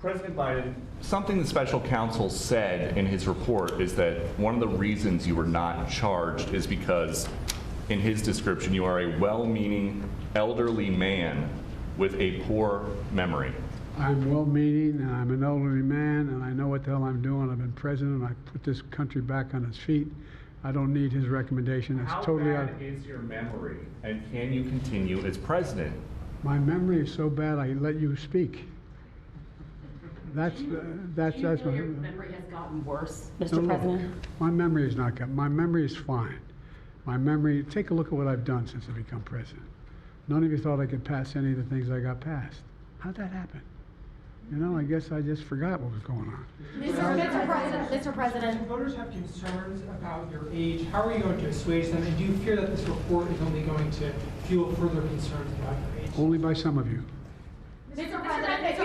President Biden, something the special counsel said in his report is that one of the reasons you were not charged is because, in his description, you are a well-meaning elderly man with a poor memory. I'm well-meaning, and I'm an elderly man, and I know what the hell I'm doing. I've been president. I put this country back on its feet. I don't need his recommendation. It's totally out. How bad is your memory, and can you continue as president? My memory is so bad, I let you speak. That's Your memory has gotten worse, Mr. No, look, President? my memory is not good. My memory is fine. My memory, take a look at what I've done since I become president. None of you thought I could pass any of the things I got passed. How'd that happen? You know, I guess I just forgot what was going on. Mr. President. If voters have concerns about your age, how are you going to assuage them? And do you fear that this report is only going to fuel further concerns about your age? Only by some of you. Mr. President, for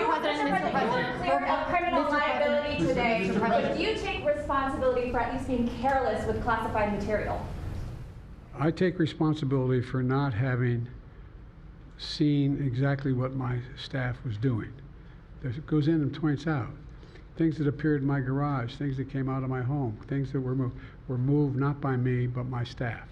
criminal liability today, Mr. President. do you take responsibility for at least being careless with classified material? I take responsibility for not having seen exactly what my staff was doing. It goes in and points out things that appeared in my garage, things that came out of my home, things that were moved not by me, but my staff.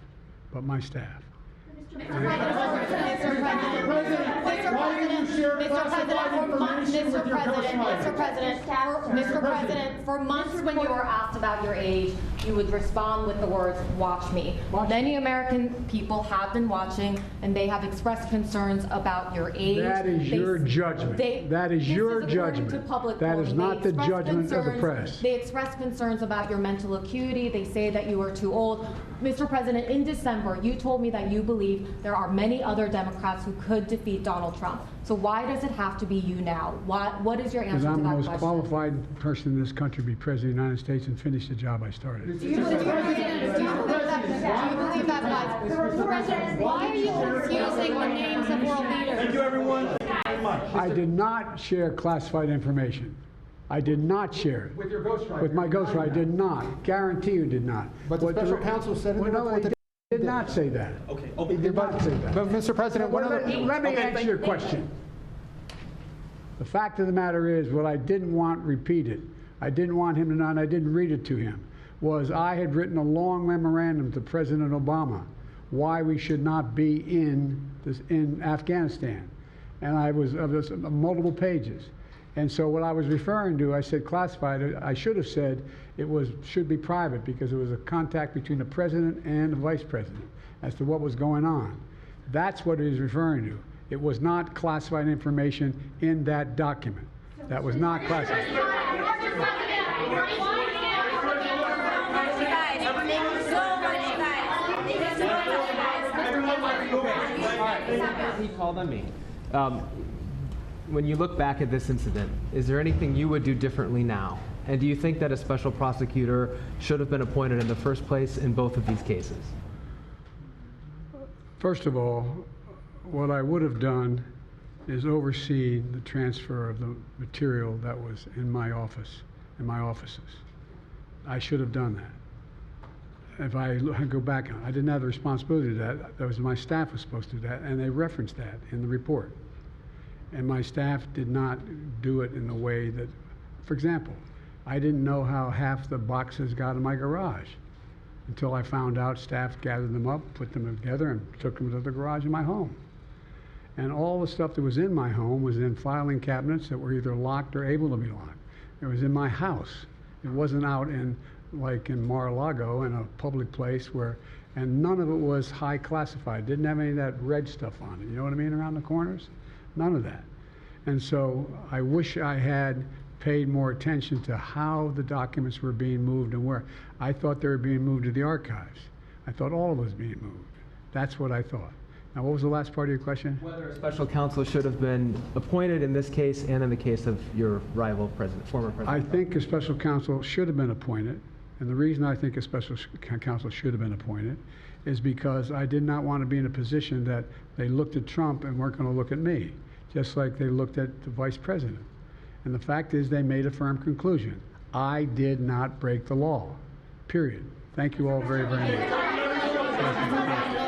Mr. President, for months when you were asked about your age, you would respond with the words, "Watch me." Many American people have been watching, and they have expressed concerns about your age. That is your judgment. That is your judgment. That is not the judgment of the press. They expressed concerns about your mental acuity. They say that you are too old. Mr. President, in December, you told me that you believe there are many other Democrats who could defeat Donald Trump. So why does it have to be you now? What is your answer Because to I'm that the most question? qualified person in this country to be president of the United States and finish the job I started. Do you believe that, guys? Mr. President, why are you confusing the names of world leaders? Thank you, everyone. I did not share classified information. I did not share it. With your ghostwriter. With my ghostwriter, I did not. Guarantee you did not. But the What special counsel said in the Well, no, report he that did not say that. Okay. He did not say that. But Mr. President, one Well, of the... let me answer your question. The fact of the matter is, what I didn't want repeated, I didn't want him to know, and I didn't read it to him, was I had written a long memorandum to President Obama why we should not be in Afghanistan. And I was multiple pages. And so what I was referring to, I said classified. I should have said should be private, because it was a contact between the president and the vice president as to what was going on. That's what he was referring to. It was not classified information in that document. That was not classified. He called on me. When you look back at this incident, is there anything you would do differently now? And do you think that a special prosecutor should have been appointed in the first place in both of these cases? First of all, what I would have done is oversee the transfer of the material that was in my office, in my offices. I should have done that. If I go back, I didn't have the responsibility to do that. That was my staff was supposed to do that, and they referenced that in the report. And my staff did not do it in the way that, for example, I didn't know how half the boxes got in my garage until I found out staff gathered them up, put them together, and took them to the garage in my home. And all the stuff that was in my home was in filing cabinets that were either locked or able to be locked. It was in my house. It wasn't out in, like in Mar-a-Lago, in a public place and none of it was high classified. Didn't have any of that red stuff on it. You know what I mean, around the corners? None of that. And so I wish I had paid more attention to how the documents were being moved and where. I thought they were being moved to the archives. I thought all of it was being moved. That's what I thought. Now, what was the last part of your question? Whether a special counsel should have been appointed in this case and in the case of your rival president, former president. I think a special counsel should have been appointed. And the reason I think a special counsel should have been appointed is because I did not want to be in a position that they looked at Trump and weren't going to look at me, just like they looked at the vice president. And the fact is, they made a firm conclusion. I did not break the law, period. Thank you all very, very much.